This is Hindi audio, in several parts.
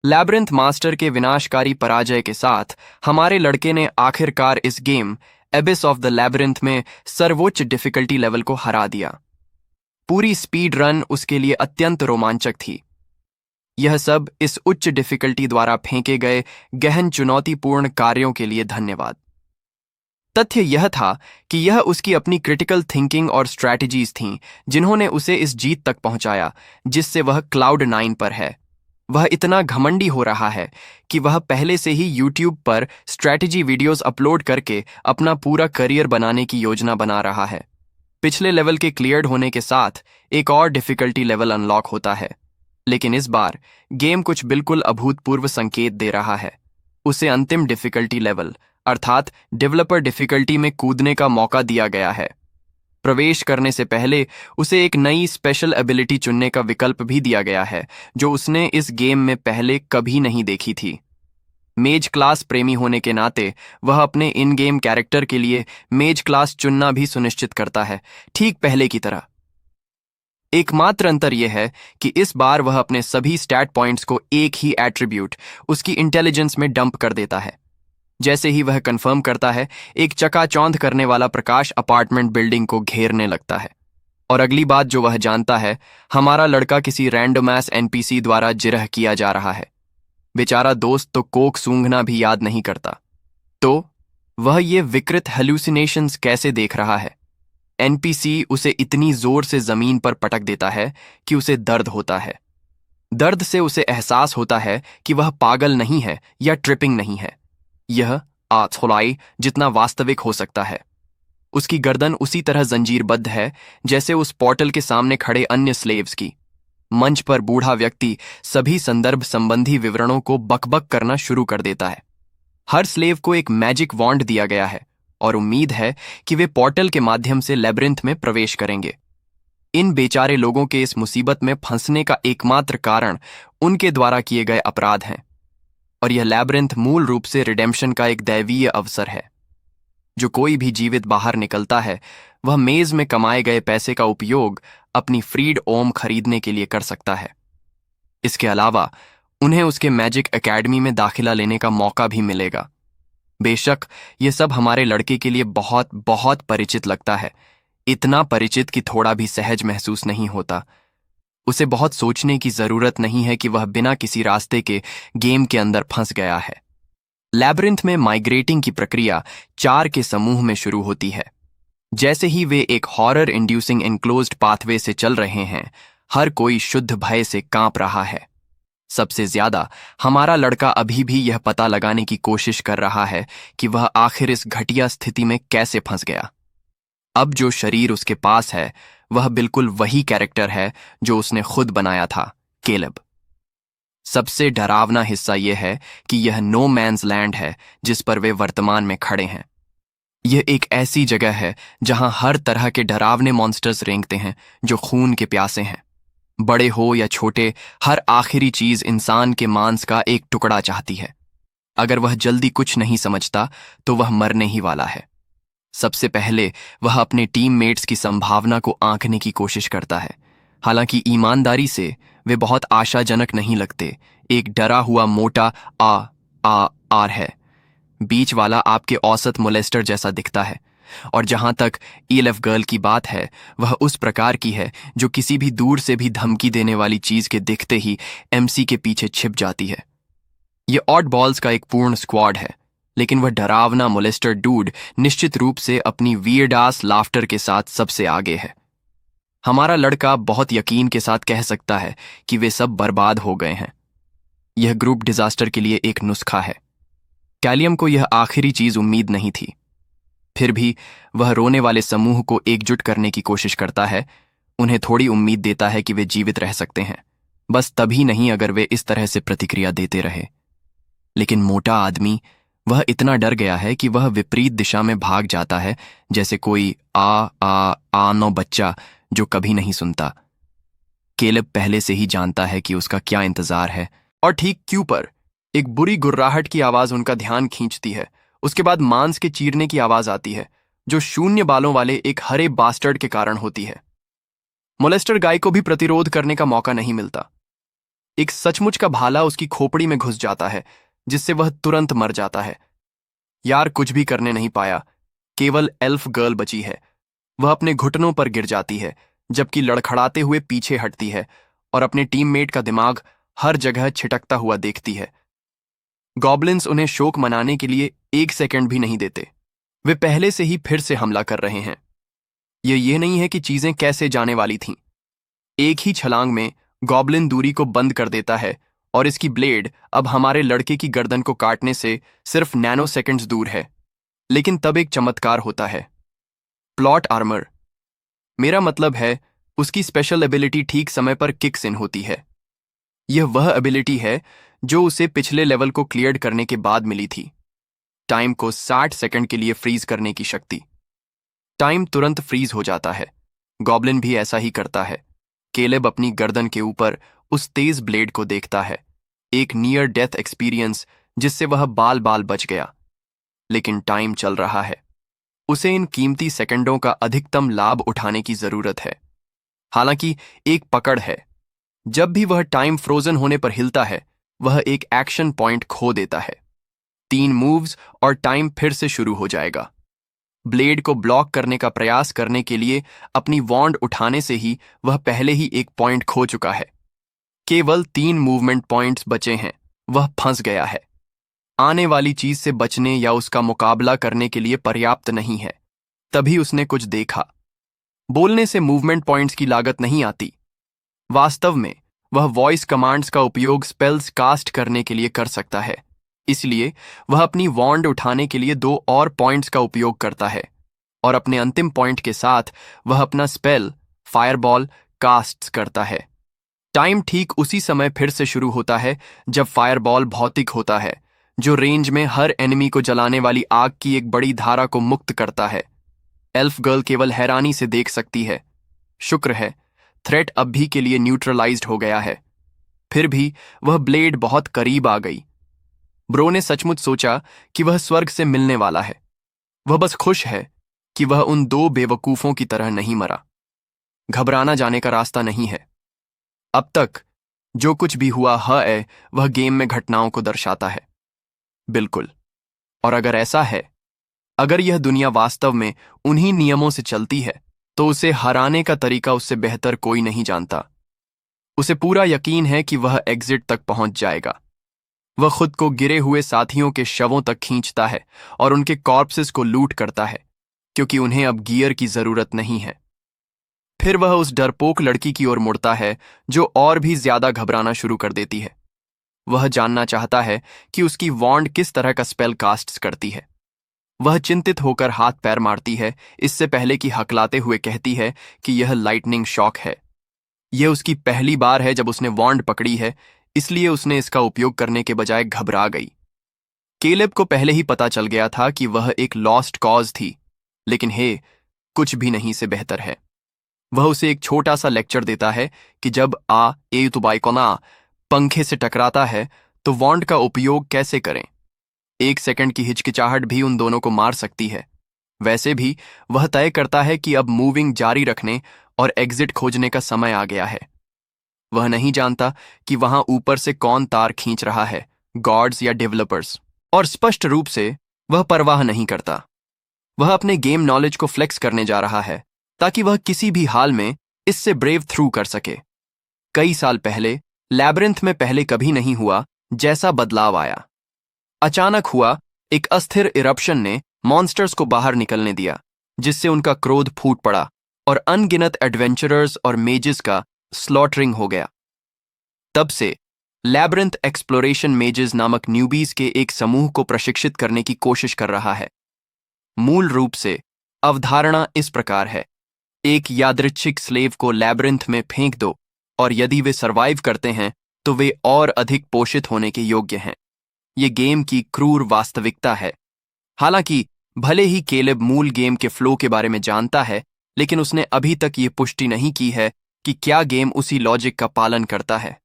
लैब्रिंथ मास्टर के विनाशकारी पराजय के साथ हमारे लड़के ने आखिरकार इस गेम एबिस ऑफ द लैब्रिंथ में सर्वोच्च डिफिकल्टी लेवल को हरा दिया। पूरी स्पीड रन उसके लिए अत्यंत रोमांचक थी। यह सब इस उच्च डिफिकल्टी द्वारा फेंके गए गहन चुनौतीपूर्ण कार्यों के लिए धन्यवाद। तथ्य यह था कि यह उसकी अपनी क्रिटिकल थिंकिंग और स्ट्रैटेजीज थीं जिन्होंने उसे इस जीत तक पहुंचाया जिससे वह क्लाउड 9 पर है। वह इतना घमंडी हो रहा है कि वह पहले से ही यूट्यूब पर स्ट्रैटेजी वीडियोस अपलोड करके अपना पूरा करियर बनाने की योजना बना रहा है। पिछले लेवल के क्लियर्ड होने के साथ एक और डिफिकल्टी लेवल अनलॉक होता है, लेकिन इस बार गेम कुछ बिल्कुल अभूतपूर्व संकेत दे रहा है। उसे अंतिम डिफिकल्टी लेवल अर्थात डेवलपर डिफिकल्टी में कूदने का मौका दिया गया है। प्रवेश करने से पहले उसे एक नई स्पेशल एबिलिटी चुनने का विकल्प भी दिया गया है जो उसने इस गेम में पहले कभी नहीं देखी थी। मेज क्लास प्रेमी होने के नाते वह अपने इन गेम कैरेक्टर के लिए मेज क्लास चुनना भी सुनिश्चित करता है, ठीक पहले की तरह। एकमात्र अंतर यह है कि इस बार वह अपने सभी स्टैट पॉइंट्स को एक ही एट्रीब्यूट उसकी इंटेलिजेंस में डंप कर देता है। जैसे ही वह कंफर्म करता है, एक चकाचौंध करने वाला प्रकाश अपार्टमेंट बिल्डिंग को घेरने लगता है। और अगली बात जो वह जानता है, हमारा लड़का किसी रैंडम एस एनपीसी द्वारा जिरह किया जा रहा है। बेचारा दोस्त तो कोक सूंघना भी याद नहीं करता, तो वह ये विकृत हेलुसिनेशंस कैसे देख रहा है। एनपीसी उसे इतनी जोर से जमीन पर पटक देता है कि उसे दर्द होता है। दर्द से उसे एहसास होता है कि वह पागल नहीं है या ट्रिपिंग नहीं है। यह आथोलाई जितना वास्तविक हो सकता है। उसकी गर्दन उसी तरह जंजीरबद्ध है जैसे उस पोर्टल के सामने खड़े अन्य स्लेव्स की। मंच पर बूढ़ा व्यक्ति सभी संदर्भ संबंधी विवरणों को बकबक करना शुरू कर देता है। हर स्लेव को एक मैजिक वॉन्ड दिया गया है और उम्मीद है कि वे पोर्टल के माध्यम से लैब्रिंथ में प्रवेश करेंगे। इन बेचारे लोगों के इस मुसीबत में फंसने का एकमात्र कारण उनके द्वारा किए गए अपराध हैं, और यह लैब्रिंथ मूल रूप से रिडेम्पशन का एक दैवीय अवसर है। जो कोई भी जीवित बाहर निकलता है, वह मेज में कमाए गए पैसे का उपयोग अपनी फ्रीड ओम खरीदने के लिए कर सकता है। इसके अलावा उन्हें उसके मैजिक एकेडमी में दाखिला लेने का मौका भी मिलेगा। बेशक यह सब हमारे लड़के के लिए बहुत बहुत परिचित लगता है, इतना परिचित कि थोड़ा भी सहज महसूस नहीं होता। उसे बहुत सोचने की जरूरत नहीं है कि वह बिना किसी रास्ते के गेम के अंदर फंस गया है। लैब्रिंथ में माइग्रेटिंग की प्रक्रिया 4 के समूह में शुरू होती है। जैसे ही वे एक हॉरर इंड्यूसिंग एनक्लोज्ड पाथवे से चल रहे हैं, हर कोई शुद्ध भय से कांप रहा है। सबसे ज्यादा हमारा लड़का अभी भी यह पता लगाने की कोशिश कर रहा है कि वह आखिर इस घटिया स्थिति में कैसे फंस गया। अब जो शरीर उसके पास है, वह बिल्कुल वही कैरेक्टर है जो उसने खुद बनाया था, केलब। सबसे डरावना हिस्सा यह है कि यह नो मैन्स लैंड है जिस पर वे वर्तमान में खड़े हैं। यह एक ऐसी जगह है जहां हर तरह के डरावने मॉन्स्टर्स रेंगते हैं जो खून के प्यासे हैं। बड़े हो या छोटे, हर आखिरी चीज इंसान के मांस का एक टुकड़ा चाहती है। अगर वह जल्दी कुछ नहीं समझता तो वह मरने ही वाला है। सबसे पहले वह अपने टीममेट्स की संभावना को आंकने की कोशिश करता है। हालांकि ईमानदारी से वे बहुत आशाजनक नहीं लगते। एक डरा हुआ मोटा आर है। बीच वाला आपके औसत मोलेस्टर जैसा दिखता है, और जहां तक ELF गर्ल की बात है, वह उस प्रकार की है जो किसी भी दूर से भी धमकी देने वाली चीज के दिखते ही MC के पीछे छिप जाती है। यह ऑड बॉल्स का एक पूर्ण स्क्वाड है, लेकिन वह डरावना मोलेस्टर डूड निश्चित रूप से अपनी वियर्डास लाफ्टर के साथ सबसे आगे है। हमारा लड़का बहुत यकीन के साथ कह सकता है कि वे सब बर्बाद हो गए हैं। यह ग्रुप डिजास्टर के लिए एक नुस्खा है। कैलियम को यह आखिरी चीज उम्मीद नहीं थी। फिर भी वह रोने वाले समूह को एकजुट करने की कोशिश करता है, उन्हें थोड़ी उम्मीद देता है कि वे जीवित रह सकते हैं, बस तभी नहीं अगर वे इस तरह से प्रतिक्रिया देते रहे। लेकिन मोटा आदमी, वह इतना डर गया है कि वह विपरीत दिशा में भाग जाता है, जैसे कोई नो बच्चा जो कभी नहीं सुनता। केलब पहले से ही जानता है कि उसका क्या इंतजार है, और ठीक क्यों पर एक बुरी गुर्राहट की आवाज उनका ध्यान खींचती है। उसके बाद मांस के चीरने की आवाज आती है, जो शून्य बालों वाले एक हरे बास्टर्ड के कारण होती है। मोलेस्टर गाय को भी प्रतिरोध करने का मौका नहीं मिलता। एक सचमुच का भाला उसकी खोपड़ी में घुस जाता है, जिससे वह तुरंत मर जाता है। यार कुछ भी करने नहीं पाया, केवल एल्फ गर्ल बची है। वह अपने घुटनों पर गिर जाती है, जबकि लड़खड़ाते हुए पीछे हटती है और अपने टीममेट का दिमाग हर जगह छिटकता हुआ देखती है। गॉब्लिन्स उन्हें शोक मनाने के लिए 1 सेकंड भी नहीं देते। वे पहले से ही फिर से हमला कर रहे हैं। ये नहीं है कि चीजें कैसे जाने वाली थीं। एक ही छलांग में गॉब्लिन दूरी को बंद कर देता है और इसकी ब्लेड अब हमारे लड़के की गर्दन को काटने से सिर्फ नैनो सेकंड्स दूर है। लेकिन तब एक चमत्कार होता है। प्लॉट आर्मर, मेरा मतलब है उसकी स्पेशल एबिलिटी ठीक समय पर किक्स इन होती है। यह वह एबिलिटी है जो उसे पिछले लेवल को क्लियर करने के बाद मिली थी। टाइम को 60 सेकंड के लिए फ्रीज करने की शक्ति। टाइम तुरंत फ्रीज हो जाता है। गॉब्लिन भी ऐसा ही करता है। केलेब अपनी गर्दन के ऊपर उस तेज ब्लेड को देखता है, एक नियर डेथ एक्सपीरियंस जिससे वह बाल बाल बच गया। लेकिन टाइम चल रहा है। उसे इन कीमती सेकंडों का अधिकतम लाभ उठाने की जरूरत है। हालांकि एक पकड़ है, जब भी वह टाइम फ्रोजन होने पर हिलता है, वह एक एक्शन पॉइंट खो देता है। 3 मूव्स और टाइम फिर से शुरू हो जाएगा। ब्लेड को ब्लॉक करने का प्रयास करने के लिए अपनी वॉन्ड उठाने से ही वह पहले ही एक पॉइंट खो चुका है। केवल 3 मूवमेंट पॉइंट्स बचे हैं। वह फंस गया है। आने वाली चीज से बचने या उसका मुकाबला करने के लिए पर्याप्त नहीं है। तभी उसने कुछ देखा। बोलने से मूवमेंट पॉइंट्स की लागत नहीं आती। वास्तव में वह वॉइस कमांड्स का उपयोग स्पेल्स कास्ट करने के लिए कर सकता है। इसलिए वह अपनी वॉन्ड उठाने के लिए 2 और पॉइंट्स का उपयोग करता है और अपने अंतिम पॉइंट के साथ वह अपना स्पेल फायरबॉल कास्ट करता है। टाइम ठीक उसी समय फिर से शुरू होता है जब फायरबॉल भौतिक होता है, जो रेंज में हर एनिमी को जलाने वाली आग की एक बड़ी धारा को मुक्त करता है। एल्फ गर्ल केवल हैरानी से देख सकती है। शुक्र है, थ्रेट अब भी के लिए न्यूट्रलाइज्ड हो गया है। फिर भी वह ब्लेड बहुत करीब आ गई। ब्रो ने सचमुच सोचा कि वह स्वर्ग से मिलने वाला है। वह बस खुश है कि वह उन 2 बेवकूफों की तरह नहीं मरा। घबराना जाने का रास्ता नहीं है। अब तक जो कुछ भी हुआ है वह गेम में घटनाओं को दर्शाता है। बिल्कुल। और अगर ऐसा है, अगर यह दुनिया वास्तव में उन्हीं नियमों से चलती है, तो उसे हराने का तरीका उससे बेहतर कोई नहीं जानता। उसे पूरा यकीन है कि वह एग्जिट तक पहुंच जाएगा। वह खुद को गिरे हुए साथियों के शवों तक खींचता है और उनके कॉर्प्सेस को लूट करता है, क्योंकि उन्हें अब गियर की जरूरत नहीं है। फिर वह उस डरपोक लड़की की ओर मुड़ता है जो और भी ज्यादा घबराना शुरू कर देती है। वह जानना चाहता है कि उसकी वॉन्ड किस तरह का स्पेल कास्ट करती है। वह चिंतित होकर हाथ पैर मारती है, इससे पहले कि हकलाते हुए कहती है कि यह लाइटनिंग शॉक है। यह उसकी पहली बार है जब उसने वॉन्ड पकड़ी है, इसलिए उसने इसका उपयोग करने के बजाय घबरा गई। केलेब को पहले ही पता चल गया था कि वह एक लॉस्ट कॉज थी, लेकिन हे, कुछ भी नहीं से बेहतर है। वह उसे एक छोटा सा लेक्चर देता है कि जब ए तुबाइकोना पंखे से टकराता है तो वॉन्ड का उपयोग कैसे करें। 1 सेकंड की हिचकिचाहट भी उन दोनों को मार सकती है। वैसे भी वह तय करता है कि अब मूविंग जारी रखने और एग्जिट खोजने का समय आ गया है। वह नहीं जानता कि वहां ऊपर से कौन तार खींच रहा है, गॉड्स या डेवलपर्स, और स्पष्ट रूप से वह परवाह नहीं करता। वह अपने गेम नॉलेज को फ्लेक्स करने जा रहा है ताकि वह किसी भी हाल में इससे ब्रेव थ्रू कर सके। कई साल पहले लैब्रिंथ में पहले कभी नहीं हुआ जैसा बदलाव आया। अचानक हुआ एक अस्थिर इरप्शन ने मॉन्स्टर्स को बाहर निकलने दिया, जिससे उनका क्रोध फूट पड़ा और अनगिनत एडवेंचरर्स और मेजेस का स्लॉटरिंग हो गया। तब से लैब्रिंथ एक्सप्लोरेशन मेजेस नामक न्यूबीज के एक समूह को प्रशिक्षित करने की कोशिश कर रहा है। मूल रूप से अवधारणा इस प्रकार है: एक यादृच्छिक स्लेव को लैब्रिंथ में फेंक दो और यदि वे सरवाइव करते हैं तो वे और अधिक पोषित होने के योग्य हैं। ये गेम की क्रूर वास्तविकता है। हालांकि भले ही केलेब मूल गेम के फ्लो के बारे में जानता है, लेकिन उसने अभी तक ये पुष्टि नहीं की है कि क्या गेम उसी लॉजिक का पालन करता है।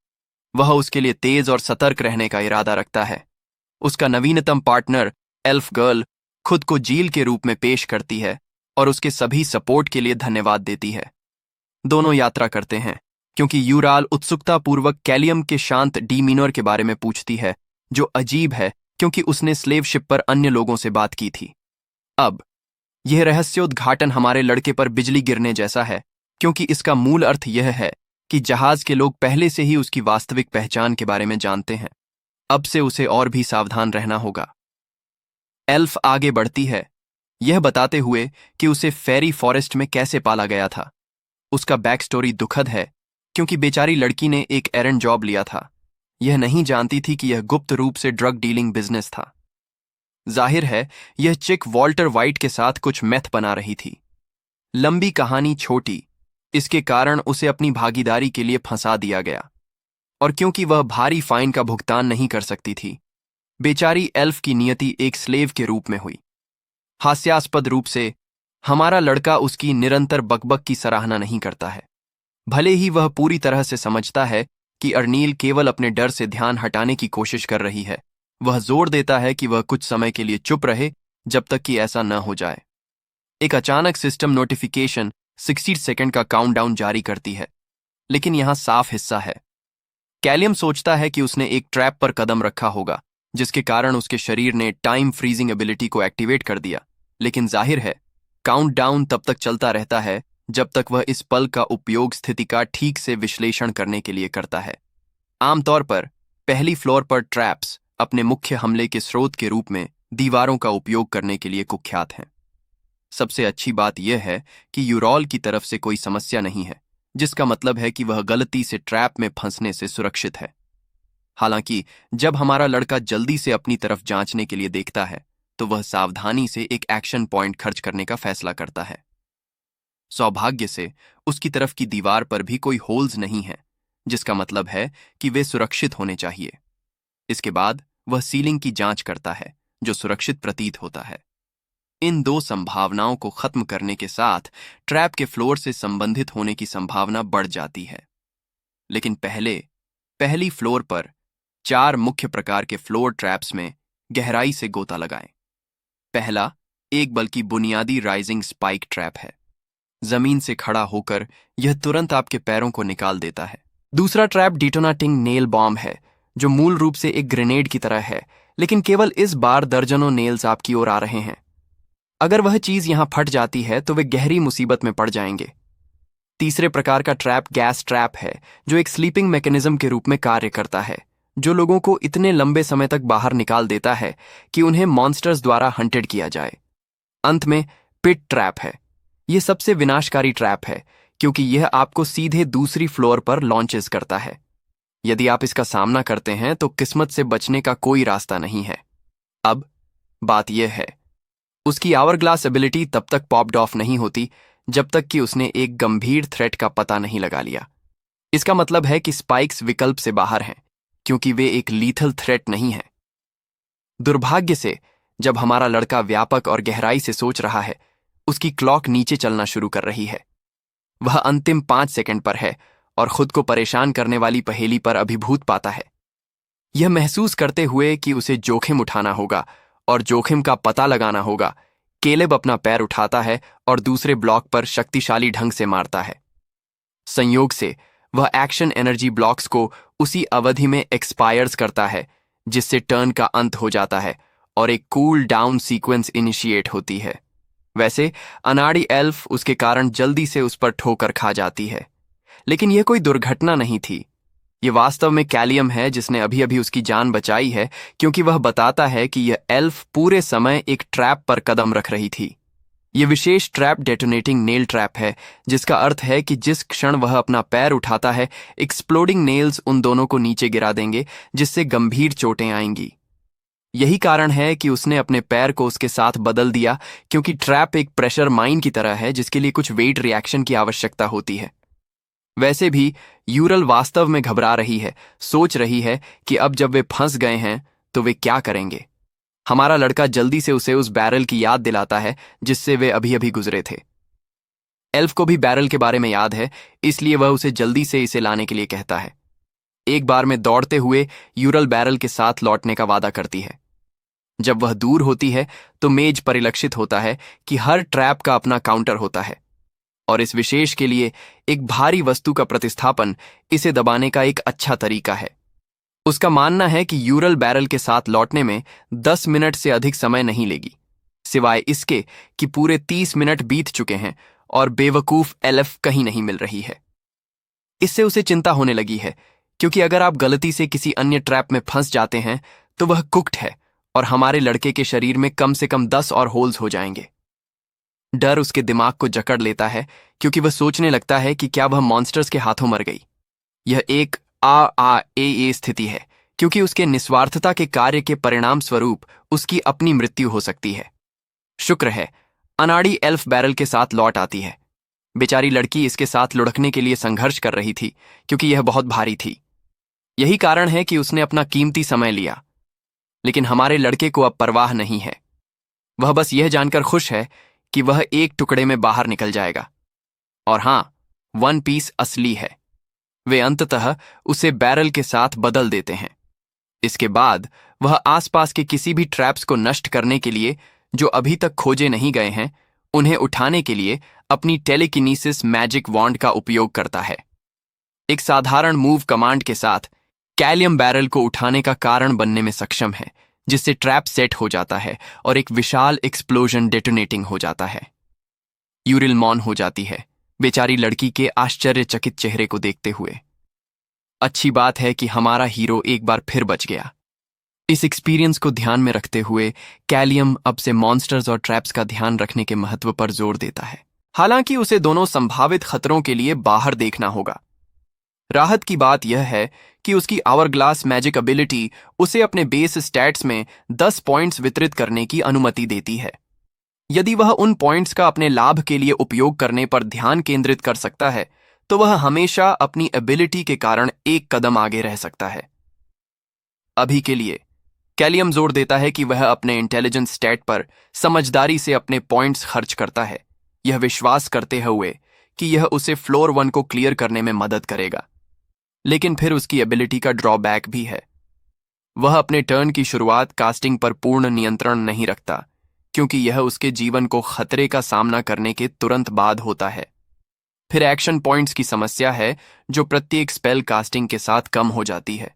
वह उसके लिए तेज और सतर्क रहने का इरादा रखता है। उसका नवीनतम पार्टनर एल्फ गर्ल खुद को जील के रूप में पेश करती है और उसके सभी सपोर्ट के लिए धन्यवाद देती है। दोनों यात्रा करते हैं क्योंकि यूराल उत्सुकतापूर्वक कैलियम के शांत डीमीनर के बारे में पूछती है, जो अजीब है क्योंकि उसने स्लेव शिप पर अन्य लोगों से बात की थी। अब यह रहस्योद्घाटन हमारे लड़के पर बिजली गिरने जैसा है, क्योंकि इसका मूल अर्थ यह है कि जहाज के लोग पहले से ही उसकी वास्तविक पहचान के बारे में जानते हैं। अब से उसे और भी सावधान रहना होगा। एल्फ आगे बढ़ती है, यह बताते हुए कि उसे फेरी फॉरेस्ट में कैसे पाला गया था। उसका बैक स्टोरी दुखद है, क्योंकि बेचारी लड़की ने एक एरंड जॉब लिया था। यह नहीं जानती थी कि यह गुप्त रूप से ड्रग डीलिंग बिजनेस था। जाहिर है, यह चिक वॉल्टर वाइट के साथ कुछ मेथ बना रही थी। लंबी कहानी छोटी, इसके कारण उसे अपनी भागीदारी के लिए फंसा दिया गया, और क्योंकि वह भारी फाइन का भुगतान नहीं कर सकती थी, बेचारी एल्फ की नियति एक स्लेव के रूप में हुई। हास्यास्पद रूप से हमारा लड़का उसकी निरंतर बकबक की सराहना नहीं करता है, भले ही वह पूरी तरह से समझता है कि अर्नील केवल अपने डर से ध्यान हटाने की कोशिश कर रही है। वह जोर देता है कि वह कुछ समय के लिए चुप रहे जब तक कि ऐसा न हो जाए। एक अचानक सिस्टम नोटिफिकेशन 60 सेकंड का काउंटडाउन जारी करती है, लेकिन यहां साफ हिस्सा है। कैलियम सोचता है कि उसने एक ट्रैप पर कदम रखा होगा, जिसके कारण उसके शरीर ने टाइम फ्रीजिंग एबिलिटी को एक्टिवेट कर दिया, लेकिन जाहिर है काउंटडाउन तब तक चलता रहता है जब तक वह इस पल का उपयोग स्थिति का ठीक से विश्लेषण करने के लिए करता है। आमतौर पर पहली फ्लोर पर ट्रैप्स अपने मुख्य हमले के स्रोत के रूप में दीवारों का उपयोग करने के लिए कुख्यात हैं। सबसे अच्छी बात यह है कि यूरॉल की तरफ से कोई समस्या नहीं है, जिसका मतलब है कि वह गलती से ट्रैप में फंसने से सुरक्षित है। हालांकि जब हमारा लड़का जल्दी से अपनी तरफ जांचने के लिए देखता है, तो वह सावधानी से एक एक्शन पॉइंट खर्च करने का फैसला करता है। सौभाग्य से उसकी तरफ की दीवार पर भी कोई होल्स नहीं है, जिसका मतलब है कि वे सुरक्षित होने चाहिए। इसके बाद वह सीलिंग की जांच करता है, जो सुरक्षित प्रतीत होता है। इन दो संभावनाओं को खत्म करने के साथ ट्रैप के फ्लोर से संबंधित होने की संभावना बढ़ जाती है। लेकिन पहली फ्लोर पर 4 मुख्य प्रकार के फ्लोर ट्रैप्स में गहराई से गोता लगाएं। पहला एक बल्कि बुनियादी राइजिंग स्पाइक ट्रैप है। जमीन से खड़ा होकर यह तुरंत आपके पैरों को निकाल देता है। दूसरा ट्रैप डिटोनेटिंग नेल बॉम्ब है, जो मूल रूप से एक ग्रेनेड की तरह है, लेकिन केवल इस बार दर्जनों नेल्स आपकी ओर आ रहे हैं। अगर वह चीज यहां फट जाती है तो वे गहरी मुसीबत में पड़ जाएंगे। तीसरे प्रकार का ट्रैप गैस ट्रैप है, जो एक स्लीपिंग मैकेनिज्म के रूप में कार्य करता है, जो लोगों को इतने लंबे समय तक बाहर निकाल देता है कि उन्हें मॉन्स्टर्स द्वारा हंटेड किया जाए। अंत में पिट ट्रैप है। यह सबसे विनाशकारी ट्रैप है, क्योंकि यह आपको सीधे दूसरी फ्लोर पर लॉन्चेस करता है। यदि आप इसका सामना करते हैं तो किस्मत से बचने का कोई रास्ता नहीं है। अब बात यह है, उसकी आवरग्लास एबिलिटी तब तक पॉप्ड ऑफ नहीं होती जब तक कि उसने एक गंभीर थ्रेट का पता नहीं लगा लिया। इसका मतलब है कि स्पाइक्स विकल्प से बाहर हैं, क्योंकि वे एक लीथल थ्रेट नहीं हैं। दुर्भाग्य से जब हमारा लड़का व्यापक और गहराई से सोच रहा है, उसकी क्लॉक नीचे चलना शुरू कर रही है। वह अंतिम 5 सेकंड पर है और खुद को परेशान करने वाली पहेली पर अभिभूत पाता है, यह महसूस करते हुए कि उसे जोखिम उठाना होगा और जोखिम का पता लगाना होगा। केलेब अपना पैर उठाता है और दूसरे ब्लॉक पर शक्तिशाली ढंग से मारता है। संयोग से वह एक्शन एनर्जी ब्लॉक्स को उसी अवधि में एक्सपायर्स करता है, जिससे टर्न का अंत हो जाता है और एक कूल डाउन सीक्वेंस इनिशिएट होती है। वैसे अनाड़ी एल्फ उसके कारण जल्दी से उस पर ठोकर खा जाती है, लेकिन यह कोई दुर्घटना नहीं थी। यह वास्तव में कैलियम है जिसने अभी अभी उसकी जान बचाई है, क्योंकि वह बताता है कि यह एल्फ पूरे समय एक ट्रैप पर कदम रख रही थी। यह विशेष ट्रैप डेटोनेटिंग नेल ट्रैप है, जिसका अर्थ है कि जिस क्षण वह अपना पैर उठाता है, एक्सप्लोडिंग नेल्स उन दोनों को नीचे गिरा देंगे, जिससे गंभीर चोटें आएंगी। यही कारण है कि उसने अपने पैर को उसके साथ बदल दिया, क्योंकि ट्रैप एक प्रेशर माइन की तरह है जिसके लिए कुछ वेट रिएक्शन की आवश्यकता होती है। वैसे भी यूरल वास्तव में घबरा रही है, सोच रही है कि अब जब वे फंस गए हैं तो वे क्या करेंगे। हमारा लड़का जल्दी से उसे उस बैरल की याद दिलाता है जिससे वे अभी अभी गुजरे थे। एल्फ को भी बैरल के बारे में याद है, इसलिए वह उसे जल्दी से इसे लाने के लिए कहता है। एक बार में दौड़ते हुए यूरल बैरल के साथ लौटने का वादा करती है। जब वह दूर होती है तो मेज परिलक्षित होता है कि हर ट्रैप का अपना काउंटर होता है। और इस विशेष के लिए एक भारी वस्तु का प्रतिस्थापन इसे दबाने का एक अच्छा तरीका है। उसका मानना है कि यूरल बैरल के साथ लौटने में 10 मिनट से अधिक समय नहीं लेगी, सिवाय इसके कि पूरे 30 मिनट बीत चुके हैं और बेवकूफ एलएफ कहीं नहीं मिल रही है। इससे उसे चिंता होने लगी है, क्योंकि अगर आप गलती से किसी अन्य ट्रैप में फंस जाते हैं तो वह कुक्ड है और हमारे लड़के के शरीर में कम से कम 10 और होल्स हो जाएंगे। डर उसके दिमाग को जकड़ लेता है, क्योंकि वह सोचने लगता है कि क्या वह मॉन्स्टर्स के हाथों मर गई। यह एक ए स्थिति है, क्योंकि उसके निस्वार्थता के कार्य के परिणाम स्वरूप उसकी अपनी मृत्यु हो सकती है। शुक्र है अनाड़ी एल्फ बैरल के साथ लौट आती है। बेचारी लड़की इसके साथ लुढ़कने के लिए संघर्ष कर रही थी, क्योंकि यह बहुत भारी थी। यही कारण है कि उसने अपना कीमती समय लिया। लेकिन हमारे लड़के को अब परवाह नहीं है। वह बस यह जानकर खुश है कि वह एक टुकड़े में बाहर निकल जाएगा। और हां, वन पीस असली है। वे अंततः उसे बैरल के साथ बदल देते हैं। इसके बाद वह आसपास के किसी भी ट्रैप्स को नष्ट करने के लिए जो अभी तक खोजे नहीं गए हैं, उन्हें उठाने के लिए अपनी टेलीकिनेसिस मैजिक वॉन्ड का उपयोग करता है। एक साधारण मूव कमांड के साथ कैलियम बैरल को उठाने का कारण बनने में सक्षम है, जिससे ट्रैप सेट हो जाता है और एक विशाल एक्सप्लोजन डेटोनेटिंग हो जाता है। यूरिल मौन हो जाती है, बेचारी लड़की के आश्चर्यचकित चेहरे को देखते हुए। अच्छी बात है कि हमारा हीरो एक बार फिर बच गया। इस एक्सपीरियंस को ध्यान में रखते हुए कैलियम अब से मॉन्स्टर्स और ट्रैप्स का ध्यान रखने के महत्व पर जोर देता है। हालांकि उसे दोनों संभावित खतरों के लिए बाहर देखना होगा। राहत की बात यह है कि उसकी आवरग्लास मैजिक एबिलिटी उसे अपने बेस स्टैट्स में 10 पॉइंट्स वितरित करने की अनुमति देती है। यदि वह उन पॉइंट्स का अपने लाभ के लिए उपयोग करने पर ध्यान केंद्रित कर सकता है, तो वह हमेशा अपनी एबिलिटी के कारण एक कदम आगे रह सकता है। अभी के लिए कैलियम जोर देता है कि वह अपने इंटेलिजेंस स्टैट पर समझदारी से अपने पॉइंट्स खर्च करता है, यह विश्वास करते हुए कि यह उसे फ्लोर 1 को क्लियर करने में मदद करेगा। लेकिन फिर उसकी एबिलिटी का ड्रॉबैक भी है। वह अपने टर्न की शुरुआत कास्टिंग पर पूर्ण नियंत्रण नहीं रखता, क्योंकि यह उसके जीवन को खतरे का सामना करने के तुरंत बाद होता है। फिर एक्शन पॉइंट्स की समस्या है, जो प्रत्येक स्पेल कास्टिंग के साथ कम हो जाती है।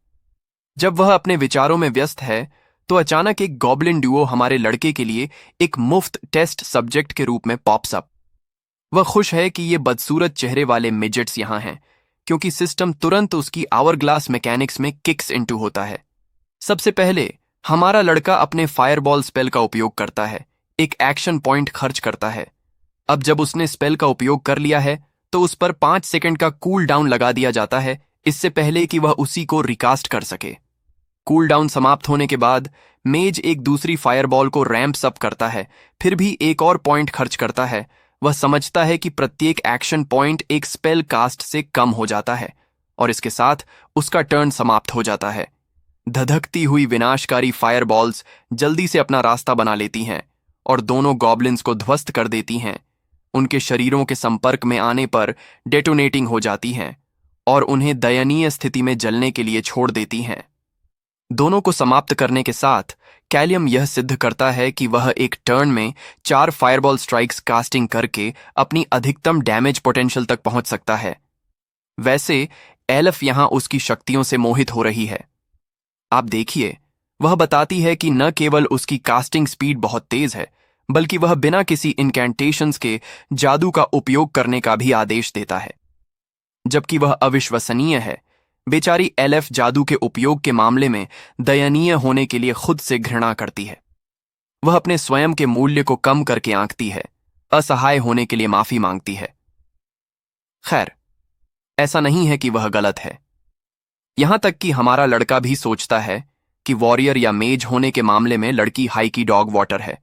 जब वह अपने विचारों में व्यस्त है, तो अचानक एक गॉब्लिन ड्यूओ हमारे लड़के के लिए एक मुफ्त टेस्ट सब्जेक्ट के रूप में पॉप्स अप। वह खुश है कि ये बदसूरत चेहरे वाले मिजेट्स यहां हैं, क्योंकि सिस्टम तुरंत उसकी आवरग्लास मैकेनिक्स में किक्स इनटू होता है। सबसे पहले हमारा लड़का अपने फायरबॉल स्पेल का उपयोग करता है, एक एक्शन पॉइंट खर्च करता है। अब जब उसने स्पेल का उपयोग कर लिया है, तो उस पर 5 सेकंड का कूल डाउन लगा दिया जाता है, इससे पहले कि वह उसी को रिकास्ट कर सके। कूल डाउन समाप्त होने के बाद मेज एक दूसरी फायरबॉल को रैंप्स अप करता है, फिर भी एक और पॉइंट खर्च करता है। वह समझता है कि प्रत्येक एक्शन पॉइंट एक स्पेल कास्ट से कम हो जाता है, और इसके साथ उसका टर्न समाप्त हो जाता है। धधकती हुई विनाशकारी फायरबॉल्स जल्दी से अपना रास्ता बना लेती हैं और दोनों गॉब्लिन्स को ध्वस्त कर देती हैं। उनके शरीरों के संपर्क में आने पर डेटोनेटिंग हो जाती हैं और उन्हें दयनीय स्थिति में जलने के लिए छोड़ देती हैं। दोनों को समाप्त करने के साथ कैलियम यह सिद्ध करता है कि वह एक टर्न में 4 फायरबॉल स्ट्राइक्स कास्टिंग करके अपनी अधिकतम डैमेज पोटेंशियल तक पहुंच सकता है। वैसे एल्फ यहां उसकी शक्तियों से मोहित हो रही है। आप देखिए, वह बताती है कि न केवल उसकी कास्टिंग स्पीड बहुत तेज है, बल्कि वह बिना किसी इनकैंटेशंस के जादू का उपयोग करने का भी आदेश देता है। जबकि वह अविश्वसनीय है, बेचारी एलएफ जादू के उपयोग के मामले में दयनीय होने के लिए खुद से घृणा करती है। वह अपने स्वयं के मूल्य को कम करके आंकती है, असहाय होने के लिए माफी मांगती है। खैर, ऐसा नहीं है कि वह गलत है। यहां तक कि हमारा लड़का भी सोचता है कि वॉरियर या मेज होने के मामले में लड़की हाई की डॉग वाटर है।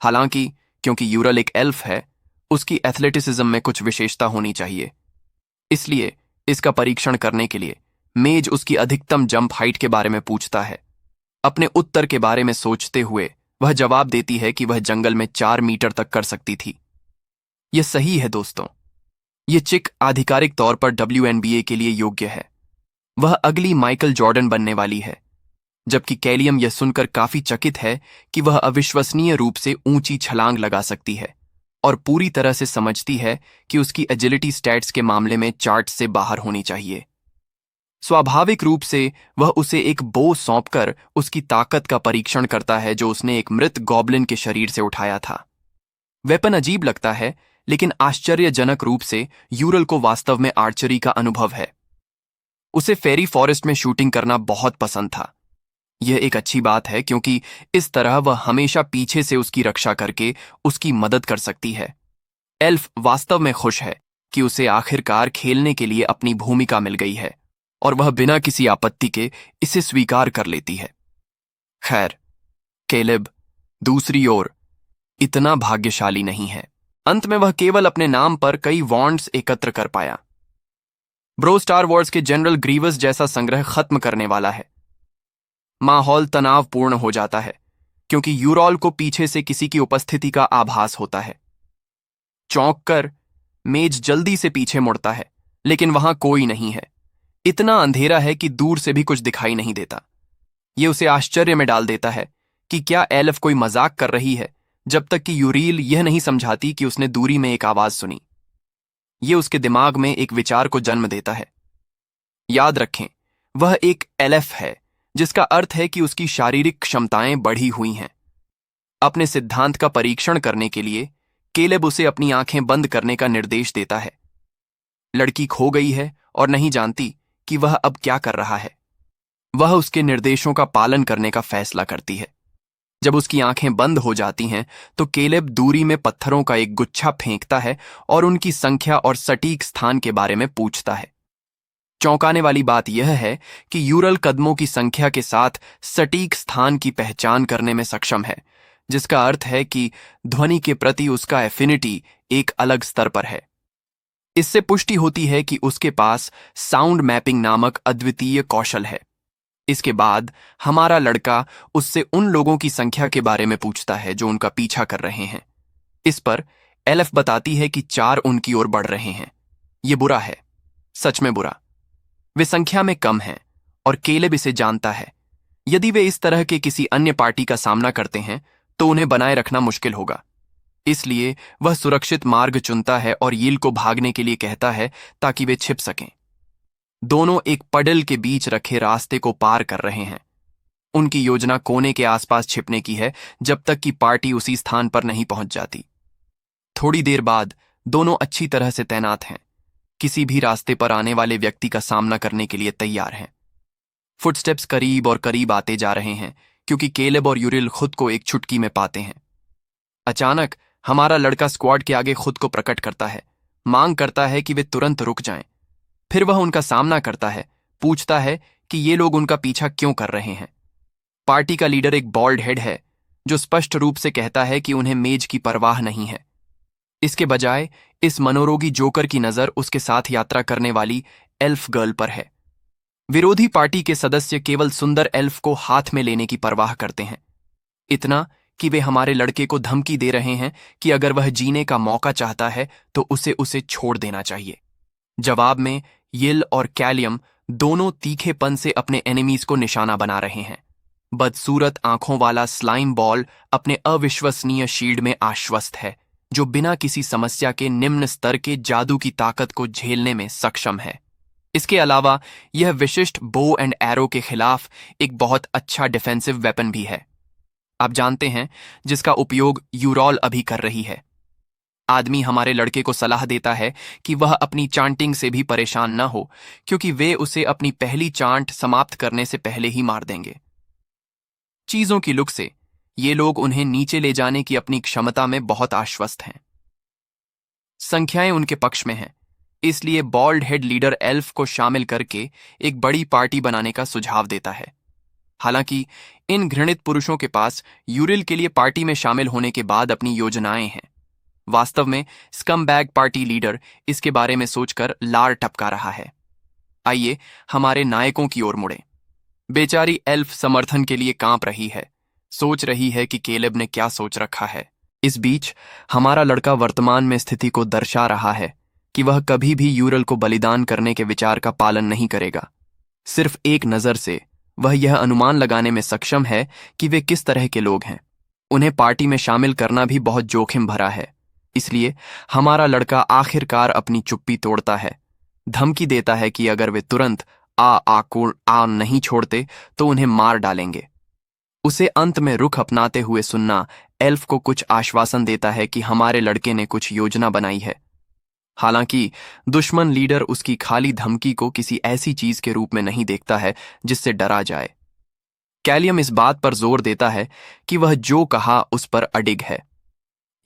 हालांकि क्योंकि यूरल एक एल्फ है, उसकी एथलेटिसिज्म में कुछ विशेषता होनी चाहिए। इसलिए इसका परीक्षण करने के लिए मेज उसकी अधिकतम जंप हाइट के बारे में पूछता है। अपने उत्तर के बारे में सोचते हुए वह जवाब देती है कि वह जंगल में 4 मीटर तक कर सकती थी। यह सही है दोस्तों। यह चिक आधिकारिक तौर पर WNBA के लिए योग्य है। वह अगली माइकल जॉर्डन बनने वाली है। जबकि कैलियम यह सुनकर काफी चकित है कि वह अविश्वसनीय रूप से ऊंची छलांग लगा सकती है। और पूरी तरह से समझती है कि उसकी एजिलिटी स्टैट्स के मामले में चार्ट से बाहर होनी चाहिए। स्वाभाविक रूप से वह उसे एक बो सौंपकर उसकी ताकत का परीक्षण करता है जो उसने एक मृत गॉब्लिन के शरीर से उठाया था। वेपन अजीब लगता है, लेकिन आश्चर्यजनक रूप से यूरल को वास्तव में आर्चरी का अनुभव है। उसे फेरी फॉरेस्ट में शूटिंग करना बहुत पसंद था। यह एक अच्छी बात है क्योंकि इस तरह वह हमेशा पीछे से उसकी रक्षा करके उसकी मदद कर सकती है। एल्फ वास्तव में खुश है कि उसे आखिरकार खेलने के लिए अपनी भूमिका मिल गई है और वह बिना किसी आपत्ति के इसे स्वीकार कर लेती है। खैर, केलेब दूसरी ओर इतना भाग्यशाली नहीं है। अंत में वह केवल अपने नाम पर कई वॉन्ड्स एकत्र कर पाया। ब्रो स्टार वॉर्स के जनरल ग्रीवस जैसा संग्रह खत्म करने वाला है। माहौल तनावपूर्ण हो जाता है क्योंकि यूरॉल को पीछे से किसी की उपस्थिति का आभास होता है। चौंक कर मेज जल्दी से पीछे मुड़ता है, लेकिन वहां कोई नहीं है। इतना अंधेरा है कि दूर से भी कुछ दिखाई नहीं देता। यह उसे आश्चर्य में डाल देता है कि क्या एल्फ कोई मजाक कर रही है, जब तक कि यूरील यह नहीं समझाती कि उसने दूरी में एक आवाज सुनी। यह उसके दिमाग में एक विचार को जन्म देता है। याद रखें, वह एक एल्फ है, जिसका अर्थ है कि उसकी शारीरिक क्षमताएं बढ़ी हुई हैं। अपने सिद्धांत का परीक्षण करने के लिए केलेब उसे अपनी आंखें बंद करने का निर्देश देता है। लड़की खो गई है और नहीं जानती कि वह अब क्या कर रहा है। वह उसके निर्देशों का पालन करने का फैसला करती है। जब उसकी आंखें बंद हो जाती हैं तो केलेब दूरी में पत्थरों का एक गुच्छा फेंकता है और उनकी संख्या और सटीक स्थान के बारे में पूछता है। चौंकाने वाली बात यह है कि यूरल कदमों की संख्या के साथ सटीक स्थान की पहचान करने में सक्षम है, जिसका अर्थ है कि ध्वनि के प्रति उसका एफिनिटी एक अलग स्तर पर है। इससे पुष्टि होती है कि उसके पास साउंड मैपिंग नामक अद्वितीय कौशल है। इसके बाद हमारा लड़का उससे उन लोगों की संख्या के बारे में पूछता है जो उनका पीछा कर रहे हैं। इस पर एल्फ बताती है कि 4 उनकी ओर बढ़ रहे हैं। यह बुरा है, सच में बुरा। वे संख्या में कम हैं और केलेब इसे जानता है। यदि वे इस तरह के किसी अन्य पार्टी का सामना करते हैं तो उन्हें बनाए रखना मुश्किल होगा। इसलिए वह सुरक्षित मार्ग चुनता है और यील को भागने के लिए कहता है ताकि वे छिप सकें। दोनों एक पडल के बीच रखे रास्ते को पार कर रहे हैं। उनकी योजना कोने के आसपास छिपने की है जब तक कि पार्टी उसी स्थान पर नहीं पहुंच जाती। थोड़ी देर बाद दोनों अच्छी तरह से तैनात हैं, किसी भी रास्ते पर आने वाले व्यक्ति का सामना करने के लिए तैयार हैं। फुटस्टेप्स करीब और करीब आते जा रहे हैं क्योंकि केलेब और यूरिल खुद को एक चुटकी में पाते हैं। अचानक हमारा लड़का स्क्वाड के आगे खुद को प्रकट करता है, मांग करता है कि वे तुरंत रुक जाएं। फिर वह उनका सामना करता है, पूछता है कि ये लोग उनका पीछा क्यों कर रहे हैं। पार्टी का लीडर एक बॉल्ड हेड है जो स्पष्ट रूप से कहता है कि उन्हें मेज की परवाह नहीं है। इसके बजाय इस मनोरोगी जोकर की नजर उसके साथ यात्रा करने वाली एल्फ गर्ल पर है। विरोधी पार्टी के सदस्य केवल सुंदर एल्फ को हाथ में लेने की परवाह करते हैं, इतना कि वे हमारे लड़के को धमकी दे रहे हैं कि अगर वह जीने का मौका चाहता है तो उसे छोड़ देना चाहिए। जवाब में यिल और कैलियम दोनों तीखेपन से अपने एनिमीज को निशाना बना रहे हैं। बदसूरत आंखों वाला स्लाइम बॉल अपने अविश्वसनीय शील्ड में आश्वस्त है, जो बिना किसी समस्या के निम्न स्तर के जादू की ताकत को झेलने में सक्षम है। इसके अलावा यह विशिष्ट बो एंड एरो के खिलाफ एक बहुत अच्छा डिफेंसिव वेपन भी है, आप जानते हैं, जिसका उपयोग यूरॉल अभी कर रही है। आदमी हमारे लड़के को सलाह देता है कि वह अपनी चांटिंग से भी परेशान न हो, क्योंकि वे उसे अपनी पहली चांट समाप्त करने से पहले ही मार देंगे। चीजों की लुक से ये लोग उन्हें नीचे ले जाने की अपनी क्षमता में बहुत आश्वस्त हैं। संख्याएं उनके पक्ष में हैं, इसलिए बॉल्ड हेड लीडर एल्फ को शामिल करके एक बड़ी पार्टी बनाने का सुझाव देता है। हालांकि इन घृणित पुरुषों के पास यूरिल के लिए पार्टी में शामिल होने के बाद अपनी योजनाएं हैं। वास्तव में स्कमबैग पार्टी लीडर इसके बारे में सोचकर लार टपका रहा है। आइए हमारे नायकों की ओर मुड़े। बेचारी एल्फ समर्थन के लिए कांप रही है, सोच रही है कि केलेब ने क्या सोच रखा है। इस बीच हमारा लड़का वर्तमान में स्थिति को दर्शा रहा है कि वह कभी भी यूरल को बलिदान करने के विचार का पालन नहीं करेगा। सिर्फ एक नजर से वह यह अनुमान लगाने में सक्षम है कि वे किस तरह के लोग हैं। उन्हें पार्टी में शामिल करना भी बहुत जोखिम भरा है, इसलिए हमारा लड़का आखिरकार अपनी चुप्पी तोड़ता है, धमकी देता है कि अगर वे तुरंत आ नहीं छोड़ते तो उन्हें मार डालेंगे। उसे अंत में रुख अपनाते हुए सुनना एल्फ को कुछ आश्वासन देता है कि हमारे लड़के ने कुछ योजना बनाई है। हालांकि दुश्मन लीडर उसकी खाली धमकी को किसी ऐसी चीज के रूप में नहीं देखता है जिससे डरा जाए। कैलियम इस बात पर जोर देता है कि वह जो कहा उस पर अडिग है।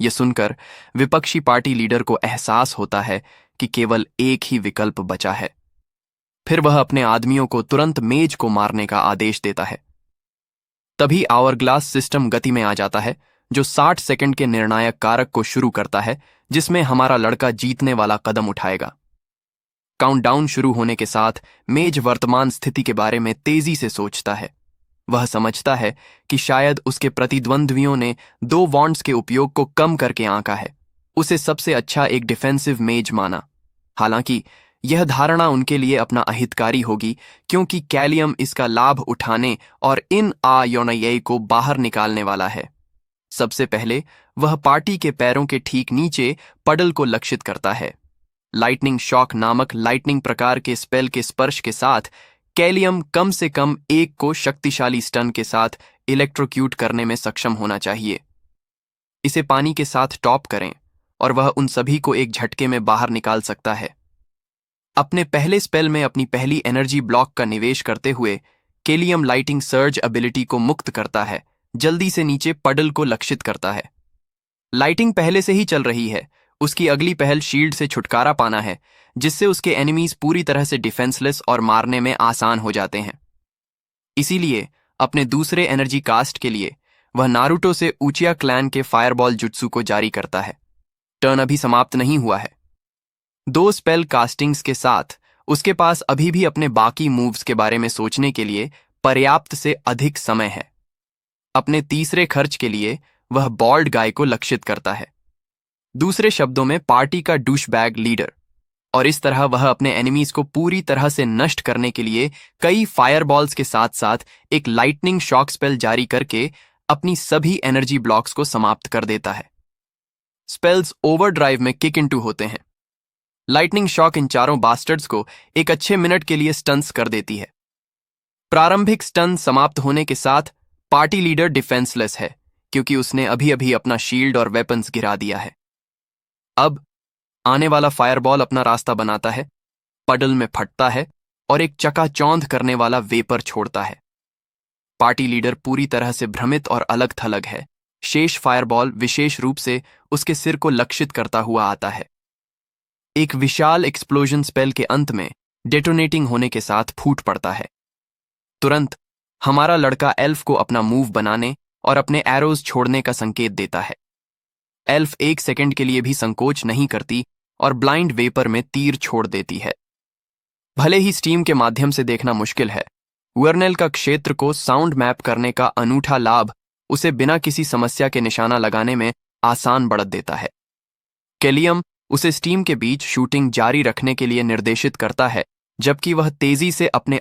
यह सुनकर विपक्षी पार्टी लीडर को एहसास होता है कि केवल एक ही विकल्प बचा है। फिर वह अपने आदमियों को तुरंत मेज को मारने का आदेश देता है। तभी आवर-ग्लास सिस्टम गति में आ जाता है, जो 60 सेकंड के निर्णायक कारक को शुरू करता है, जिसमें हमारा लड़का जीतने वाला कदम उठाएगा। काउंटडाउन शुरू होने के साथ मेज वर्तमान स्थिति के बारे में तेजी से सोचता है। वह समझता है कि शायद उसके प्रतिद्वंद्वियों ने 2 वॉन्ड्स के उपयोग को कम करके आंका है। उसे सबसे अच्छा एक डिफेंसिव मेज माना। हालांकि यह धारणा उनके लिए अपना अहितकारी होगी, क्योंकि कैलियम इसका लाभ उठाने और इन आयोनये को बाहर निकालने वाला है। सबसे पहले वह पार्टी के पैरों के ठीक नीचे पडल को लक्षित करता है। लाइटनिंग शॉक नामक लाइटनिंग प्रकार के स्पेल के स्पर्श के साथ कैलियम कम से कम एक को शक्तिशाली स्टन के साथ इलेक्ट्रोक्यूट करने में सक्षम होना चाहिए। इसे पानी के साथ टॉप करें और वह उन सभी को एक झटके में बाहर निकाल सकता है। अपने पहले स्पेल में अपनी पहली एनर्जी ब्लॉक का निवेश करते हुए कैलियम लाइटिंग सर्ज एबिलिटी को मुक्त करता है, जल्दी से नीचे पडल को लक्षित करता है। लाइटिंग पहले से ही चल रही है। उसकी अगली पहल शील्ड से छुटकारा पाना है, जिससे उसके एनिमीज पूरी तरह से डिफेंसलेस और मारने में आसान हो जाते हैं। इसीलिए अपने दूसरे एनर्जी कास्ट के लिए वह नारुतो से उचिया क्लैन के फायरबॉल जुत्सु को जारी करता है। टर्न अभी समाप्त नहीं हुआ है। 2 स्पेल कास्टिंग्स के साथ उसके पास अभी भी अपने बाकी मूव्स के बारे में सोचने के लिए पर्याप्त से अधिक समय है। अपने तीसरे खर्च के लिए वह बॉल्ड गाय को लक्षित करता है, दूसरे शब्दों में पार्टी का डूशबैग लीडर, और इस तरह वह अपने एनिमीज को पूरी तरह से नष्ट करने के लिए कई फायरबॉल्स के साथ साथ एक लाइटनिंग शॉक स्पेल जारी करके अपनी सभी एनर्जी ब्लॉक्स को समाप्त कर देता है। स्पेल्स ओवरड्राइव में किक इनटू होते हैं। लाइटनिंग शॉक इन चारों बास्टर्ड्स को एक अच्छे मिनट के लिए स्टन्स कर देती है। प्रारंभिक स्टन समाप्त होने के साथ पार्टी लीडर डिफेंसलेस है, क्योंकि उसने अभी अभी अपना शील्ड और वेपन्स गिरा दिया है। अब आने वाला फायरबॉल अपना रास्ता बनाता है, पडल में फटता है और एक चकाचौंध करने वाला वेपर छोड़ता है। पार्टी लीडर पूरी तरह से भ्रमित और अलग थलग है। शेष फायरबॉल विशेष रूप से उसके सिर को लक्षित करता हुआ आता है। एक विशाल एक्सप्लोजन स्पेल के अंत में डेटोनेटिंग होने के साथ फूट पड़ता है। तुरंत हमारा लड़का एल्फ को अपना मूव बनाने और अपने एरोज छोड़ने का संकेत देता है। एल्फ 1 सेकंड के लिए भी संकोच नहीं करती और ब्लाइंड वेपर में तीर छोड़ देती है। भले ही स्टीम के माध्यम से देखना मुश्किल है, वर्नेल का क्षेत्र को साउंड मैप करने का अनूठा लाभ उसे बिना किसी समस्या के निशाना लगाने में आसान बढ़त देता है। कैलियम उसे स्टीम के बीच शूटिंग जारी रखने के लिए निर्देशित करता है, जबकि वह तेजी से अपने